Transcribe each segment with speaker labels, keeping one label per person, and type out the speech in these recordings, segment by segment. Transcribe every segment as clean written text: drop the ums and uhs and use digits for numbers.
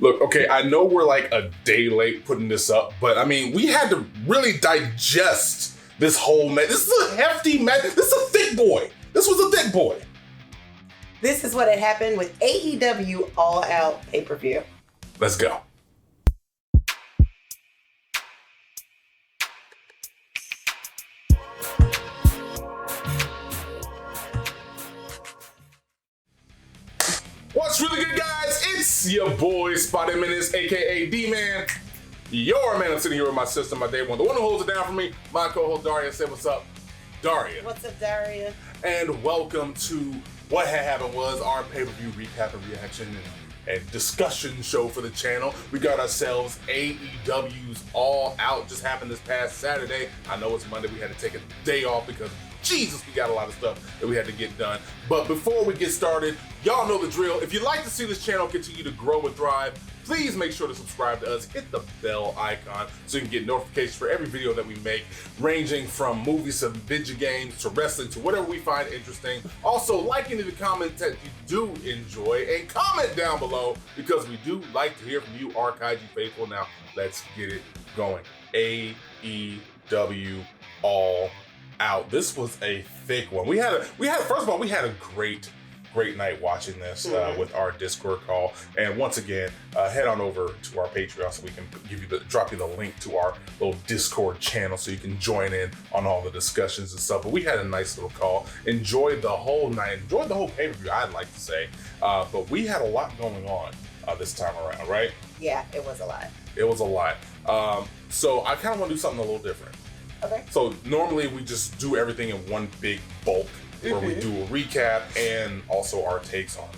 Speaker 1: Look, okay, I know we're like a day late putting this up, but I mean, we had to really digest this whole match. This is a hefty match. This is a thick boy. This was a thick boy.
Speaker 2: This is what had happened with AEW All Out pay-per-view.
Speaker 1: Let's go. What's really good, guys? It's your boy, Spotted Menace, aka D-Man. Your man, I'm sitting here with my sister, my day one, the one who holds it down for me, my co-host Daria. Say what's up, Daria.
Speaker 2: What's up, Daria?
Speaker 1: And welcome to what had happened was our pay-per-view recap and reaction and discussion show for the channel. We got ourselves AEW's All Out, just happened this past Saturday. I know it's Monday, we had to take a day off because Jesus, we got a lot of stuff that we had to get done. But before we get started, y'all know the drill. If you'd like to see this channel continue to grow and thrive, please make sure to subscribe to us. Hit the bell icon so you can get notifications for every video that we make, ranging from movies to video games to wrestling to whatever we find interesting. Also, like any of the comments that you do enjoy and comment down below because we do like to hear from you, our HEELKAIJU faithful. Now, let's get it going. AEW All Out. This was a thick one. We had first of all, we had a great night watching this with our Discord call. And once again, head on over to our Patreon so we can drop you the link to our little Discord channel so you can join in on all the discussions and stuff. But we had a nice little call. Enjoyed the whole night. Enjoyed the whole pay-per-view, I'd like to say. But we had a lot going on this time around, right?
Speaker 2: Yeah, it was a lot.
Speaker 1: It was a lot. So I kind of want to do something a little different.
Speaker 2: Okay.
Speaker 1: So normally we just do everything in one big bulk where we do a recap and also our takes on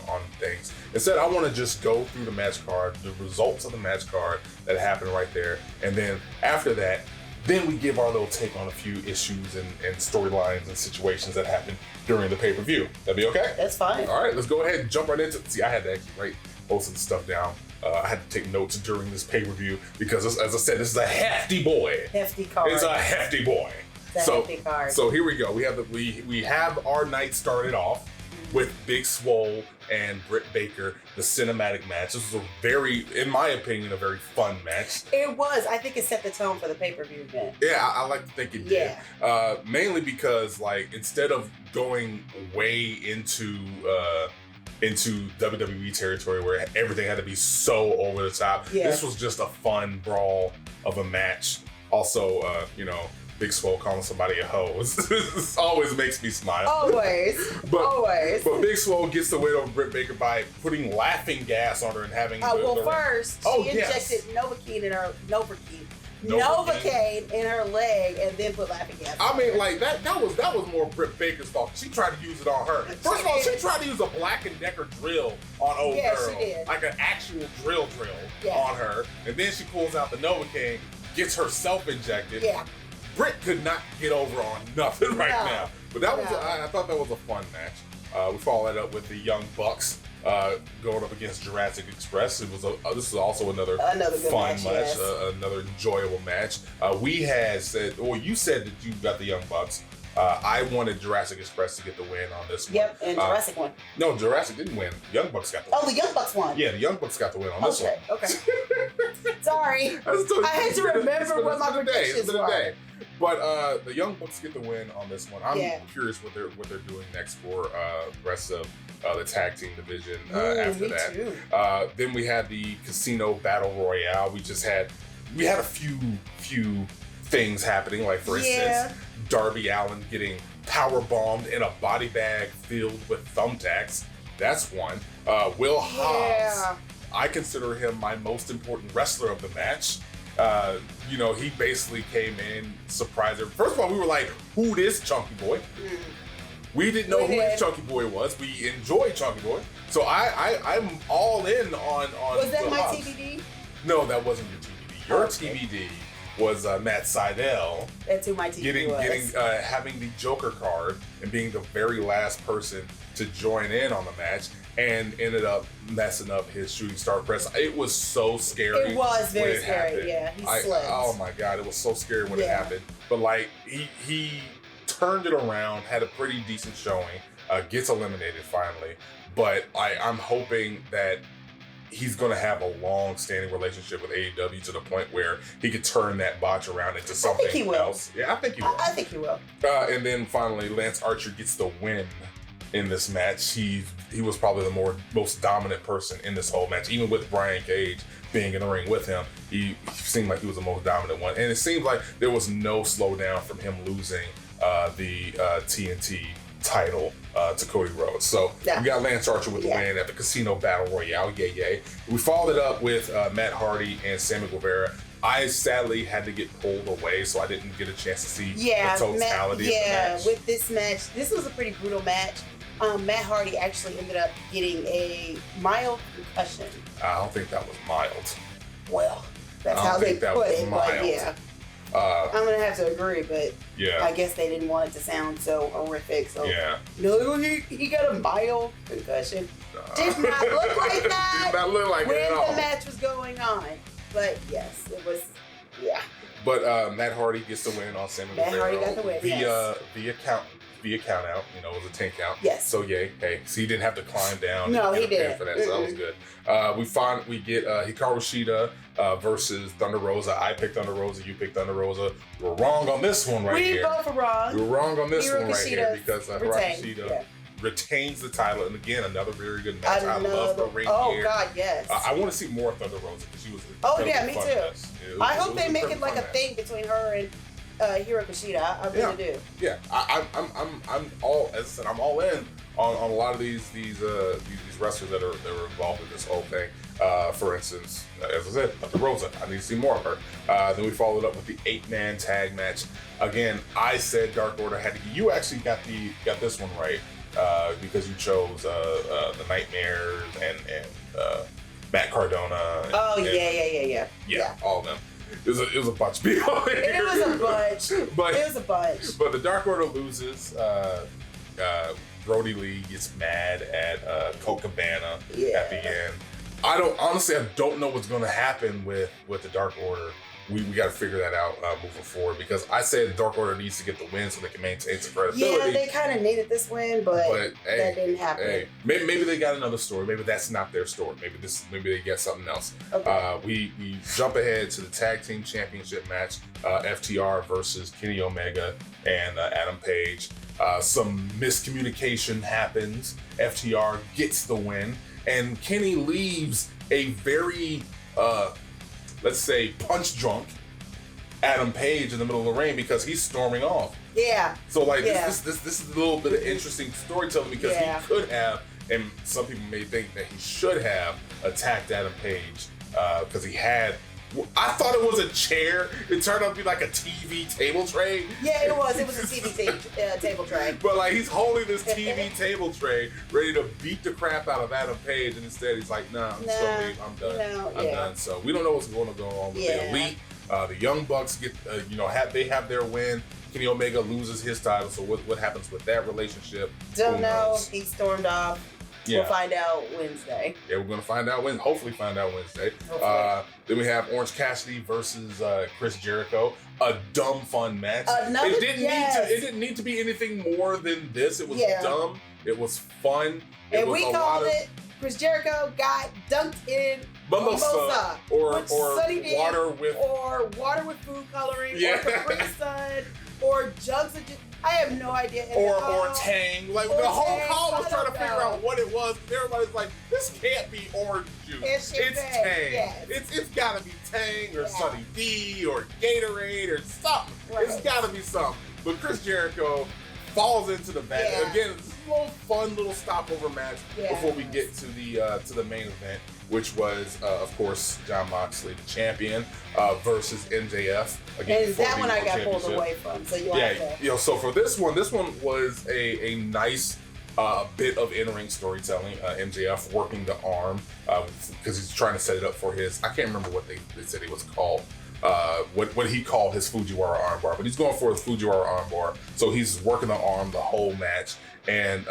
Speaker 1: things. Instead, I want to just go through the match card, the results of the match card that happened right there. And then after that, then we give our little take on a few issues and storylines and situations that happened during the pay-per-view. That'd be okay?
Speaker 2: That's fine.
Speaker 1: All right, let's go ahead and jump right into it. See, I had to actually write most of the stuff down. I had to take notes during this pay-per-view because, as I said, this is a hefty boy.
Speaker 2: Hefty card.
Speaker 1: It's a hefty boy.
Speaker 2: Hefty card.
Speaker 1: So here we go. We have our night started off with Big Swole and Britt Baker, the cinematic match. This was a very, in my opinion, a very fun match.
Speaker 2: It was. I think it set the tone for the pay-per-view event.
Speaker 1: Yeah, I like to think it did.
Speaker 2: Yeah.
Speaker 1: Mainly because, like, instead of going way into WWE territory where everything had to be so over the top, this was just a fun brawl of a match. Also, Big Swole calling somebody a hoe. This always makes me smile.
Speaker 2: Always. Always.
Speaker 1: But Big Swole gets the win over Britt Baker by putting laughing gas on her and having
Speaker 2: first she injected Novocaine in her leg and then put laughing gas on her.
Speaker 1: Like that was more Britt Baker's fault. She tried to use it on her. First of all, she tried to use a Black & Decker drill on old girl.
Speaker 2: She did.
Speaker 1: Like an actual drill on her. And then she pulls out the Novocaine, gets herself injected.
Speaker 2: Yeah.
Speaker 1: Britt could not get over on nothing now. But that was I thought that was a fun match. We followed that up with the Young Bucks going up against Jurassic Express. This was also another fun match, another enjoyable match. We had said, or you said that you got the Young Bucks. I wanted Jurassic Express to get the win on this one.
Speaker 2: Yep, and Jurassic won.
Speaker 1: No, Jurassic didn't win. Young Bucks got the win.
Speaker 2: Oh, the Young Bucks won.
Speaker 1: Yeah, the Young Bucks got the win on this one.
Speaker 2: Okay. Sorry. I had to remember what my predictions were.
Speaker 1: But the Young Bucks get the win on this one. I'm curious what they're doing next for the rest of the tag team division after that.
Speaker 2: Too.
Speaker 1: Then we had the Casino Battle Royale. We had a few things happening. Like for instance, Darby Allin getting power bombed in a body bag filled with thumbtacks. That's one. Will Hobbs. I consider him my most important wrestler of the match. He basically came in, surprised her. First of all, we were like, who this Chunky Boy? We didn't know who this Chunky Boy was. We enjoyed Chunky Boy. So I'm all in on
Speaker 2: Was that my
Speaker 1: Hobbs.
Speaker 2: TBD?
Speaker 1: No, that wasn't your TBD. Your TBD was Matt Sydal.
Speaker 2: That's who my TBD was.
Speaker 1: Having the Joker card and being the very last person to join in on the match, and ended up messing up his shooting star press. It was so scary.
Speaker 2: It was very scary.
Speaker 1: Happened.
Speaker 2: Yeah, he slipped.
Speaker 1: Oh my God, it was so scary when it happened. But like he turned it around, had a pretty decent showing, gets eliminated finally. But I'm hoping that he's going to have a long-standing relationship with AEW to the point where he could turn that botch around into something else. Yeah, I think he will.
Speaker 2: I think he will.
Speaker 1: And then finally, Lance Archer gets the win in this match. He was probably the most dominant person in this whole match, even with Brian Cage being in the ring with him. He seemed like he was the most dominant one, and it seemed like there was no slowdown from him losing the TNT title to Cody Rhodes. So we got Lance Archer with the win at the Casino Battle Royale. Yay. We followed it up with Matt Hardy and Sammy Guevara. I sadly had to get pulled away, so I didn't get a chance to see the totality of the match.
Speaker 2: With this match, this was a pretty brutal match. Matt Hardy actually ended up getting a mild concussion.
Speaker 1: I don't think that was mild.
Speaker 2: Well, that's how they put it, but yeah. I'm gonna have to agree, but I guess they didn't want it to sound so horrific. So no, he got a mild concussion. Did not look like that.
Speaker 1: Did not look like it at all.
Speaker 2: When the match was going on, but yes, it was. Yeah.
Speaker 1: But Matt Hardy gets the win on Sammy Guevara.
Speaker 2: Matt Hardy got the win.
Speaker 1: Via count out. It was a 10 count.
Speaker 2: Yes.
Speaker 1: So yay. Hey, so he didn't have to climb down.
Speaker 2: No, he didn't.
Speaker 1: For that, so that was good. We get Hikaru Shida versus Thunder Rosa. I picked Thunder Rosa. You picked Thunder Rosa. We're wrong on this one right here.
Speaker 2: We both were wrong.
Speaker 1: We were wrong on this one right
Speaker 2: Kushida
Speaker 1: here because Hiroki Shida retains the title, and again, another very good match. I love the ring here.
Speaker 2: God, yes.
Speaker 1: I want to see more of Thunder Rosa because she was.
Speaker 2: Me too. I hope they make it like a thing between her and Hiro Kushida. I really do.
Speaker 1: Yeah, I'm all, as I said, I'm all in on a lot of these wrestlers that are involved in this whole thing. For instance, as I said, Thunder Rosa. I need to see more of her. Then we followed up with the 8-man tag match. Again, I said Dark Order had to. You actually got this one right because you chose the Nightmares and Matt Cardona. Yeah, all of them. It was a bunch of people.
Speaker 2: It was a bunch.
Speaker 1: But the Dark Order loses. Brody Lee gets mad at Colt Cabana at the end. I don't know what's going to happen with the Dark Order. We got to figure that out moving forward because I said Dark Order needs to get the win so they can maintain some credibility.
Speaker 2: Yeah, they kind of needed this win, but that didn't happen.
Speaker 1: Hey, maybe they got another story. Maybe that's not their story. Maybe they get something else. Okay. We jump ahead to the Tag Team Championship match. FTR versus Kenny Omega and Adam Page. Some miscommunication happens. FTR gets the win, and Kenny leaves a very let's say punch drunk Adam Page in the middle of the ring because he's storming off.
Speaker 2: Yeah.
Speaker 1: So this is a little bit of interesting storytelling because he could have, and some people may think that he should have attacked Adam Page because he had. I thought it was a chair. It turned out to be like a TV table tray.
Speaker 2: Yeah, it was. It was a TV table tray.
Speaker 1: But like he's holding this TV table tray, ready to beat the crap out of Adam Page, and instead he's like, "Nah, I'm done. I'm done." So we don't know what's going to go on with the Elite. The Young Bucks get, they have their win. Kenny Omega loses his title. So what happens with that relationship?
Speaker 2: Don't know. He stormed off. Yeah. We'll find out Wednesday.
Speaker 1: Yeah, we're gonna find out hopefully find out Wednesday. Then we have Orange Cassidy versus Chris Jericho. A dumb fun match. It didn't need to be anything more than this. It was dumb. It was fun.
Speaker 2: We called it Chris Jericho got dunked in mimosa
Speaker 1: or
Speaker 2: water with food coloring or Capri Sun or jugs of I have no idea.
Speaker 1: Or Tang. Like the whole call was trying to figure out what it was. Everybody's like, this can't be orange juice. It's Tang. Yes. It's gotta be Tang or Sunny D or Gatorade or something. Right. It's gotta be something. But Chris Jericho falls into the match. Again, it's a little fun little stopover match before we get to the main event, which was of course Jon Moxley, the champion, versus MJF. Again,
Speaker 2: and that one I got pulled away from. So
Speaker 1: so for this one was a nice bit of in-ring storytelling. MJF working the arm because he's trying to set it up for his. I can't remember what they said it was called. What he called his Fujiwara armbar, but he's going for his Fujiwara armbar. So he's working the arm the whole match, and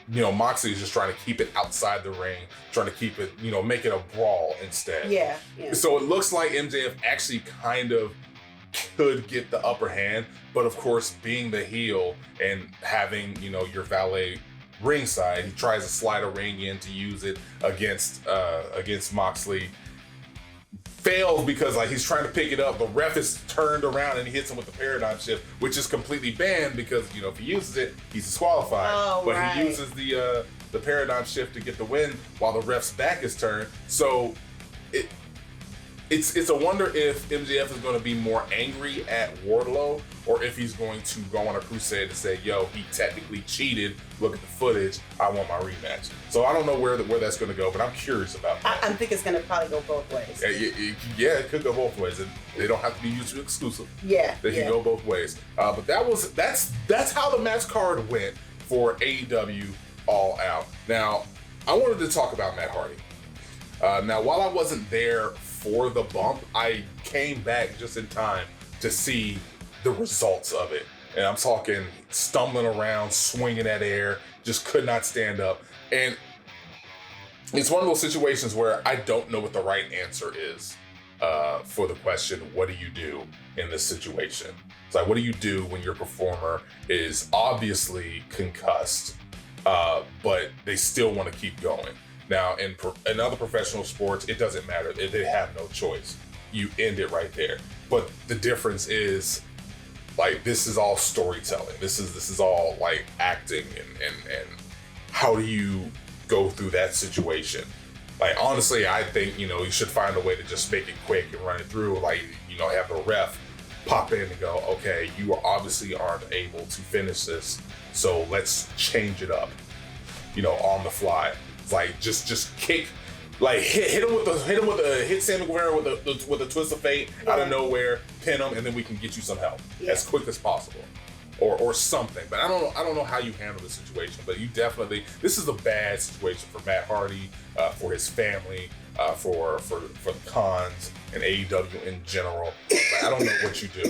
Speaker 1: Moxley is just trying to keep it outside the ring, trying to keep it, make it a brawl instead.
Speaker 2: Yeah.
Speaker 1: So it looks like MJF actually kind of could get the upper hand, but of course, being the heel and having, your valet ringside. He tries to slide a ring in to use it against Moxley. Fails because like he's trying to pick it up. The ref is turned around and he hits him with the paradigm shift, which is completely banned because if he uses it, he's disqualified.
Speaker 2: Oh,
Speaker 1: but
Speaker 2: right.
Speaker 1: he uses the paradigm shift to get the win while the ref's back is turned. So it's a wonder if MJF is going to be more angry at Wardlow or if he's going to go on a crusade to say, yo, he technically cheated. Look at the footage. I want my rematch. So I don't know where that's going to go, but I'm curious about that.
Speaker 2: I think it's going to probably go both ways.
Speaker 1: Yeah, it could go both ways. And they don't have to be mutually exclusive.
Speaker 2: Yeah.
Speaker 1: They can go both ways. But that's how the match card went for AEW All Out. Now, I wanted to talk about Matt Hardy. Now, while I wasn't there for the bump, I came back just in time to see the results of it. And I'm talking stumbling around, swinging at air, just could not stand up. And it's one of those situations where I don't know what the right answer is for the question, what do you do in this situation? It's like, what do you do when your performer is obviously concussed, but they still want to keep going? Now, in other professional sports, it doesn't matter. They have no choice. You end it right there. But the difference is, like, this is all storytelling. This is all like acting and how do you go through that situation? Like, honestly, I think, you should find a way to just make it quick and run it through. Like, have the ref pop in and go, okay, you obviously aren't able to finish this, so let's change it up, on the fly. Like just kick, like hit Sammy Guevara with a twist of fate out of nowhere, pin him, and then we can get you some help as quick as possible, or something. But I don't know how you handle the situation. But you definitely, this is a bad situation for Matt Hardy, for his family, for the Khans and AEW in general. But I don't know what you do,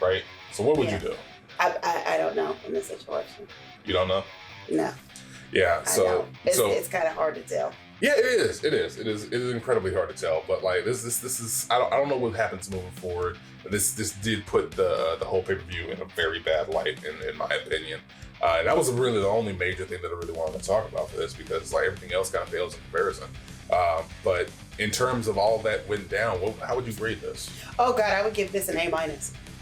Speaker 1: right? So what would you do?
Speaker 2: I don't know in this situation.
Speaker 1: You don't know?
Speaker 2: No.
Speaker 1: Yeah, so
Speaker 2: it's kind of hard to tell.
Speaker 1: Yeah, it is incredibly hard to tell. But like this is I don't know what happens moving forward. This did put the whole pay-per-view in a very bad light in my opinion. And that was really the only major thing that I really wanted to talk about for this, because like everything else kind of fails in comparison. But in terms of all that went down, how would you grade this? Oh God, I would give this an A-.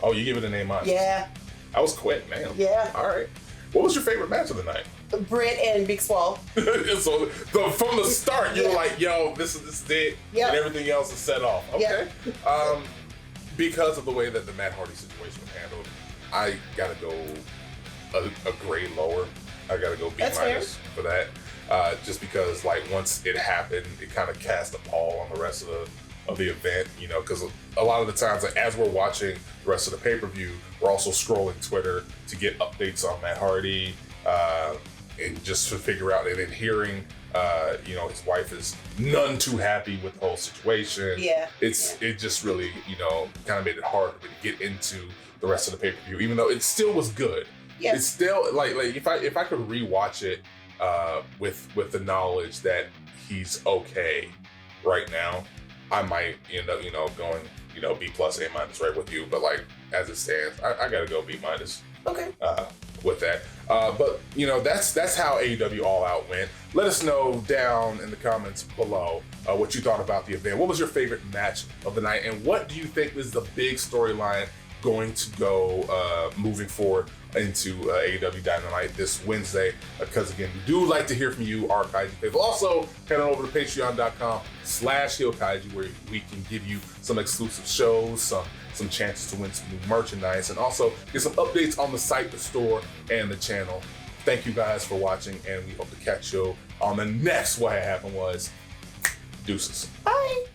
Speaker 1: Oh, you give it an A-? Yeah. That was quick, man. Yeah. All right. What was your favorite match of the night? Britt and Big Swole. So from the start, you were like, "Yo, this is it," and everything else is set off. Okay. Yep. Because of the way that the Matt Hardy situation was handled, I gotta go a grade lower. I gotta go B- for that. Just because, like, once it happened, it kind of cast a pall on the rest of the event. Because a lot of the times, like, as we're watching the rest of the pay-per-view, we're also scrolling Twitter to get updates on Matt Hardy. And just to figure out, and then hearing, his wife is none too happy with the whole situation. Yeah. It just really, kind of made it hard for me to get into the rest of the pay-per-view, even though it still was good. Yeah. It's still like if I could rewatch it, with the knowledge that he's okay right now, I might end up, going, B+, A- right with you. But like as it stands, I gotta go B-. Okay. With that. But that's how AEW All Out went. Let us know down in the comments below what you thought about the event. What was your favorite match of the night, and what do you think is the big storyline going to go moving forward into AEW Dynamite this Wednesday? Because again, we do like to hear from you, our Kaiju people. Also, head on over to patreon.com/HEELKAIJU, where we can give you some exclusive shows, some chances to win some new merchandise, and also get some updates on the site, the store, and the channel. Thank you guys for watching, and we hope to catch you on the next What Happened Was. Deuces. Bye.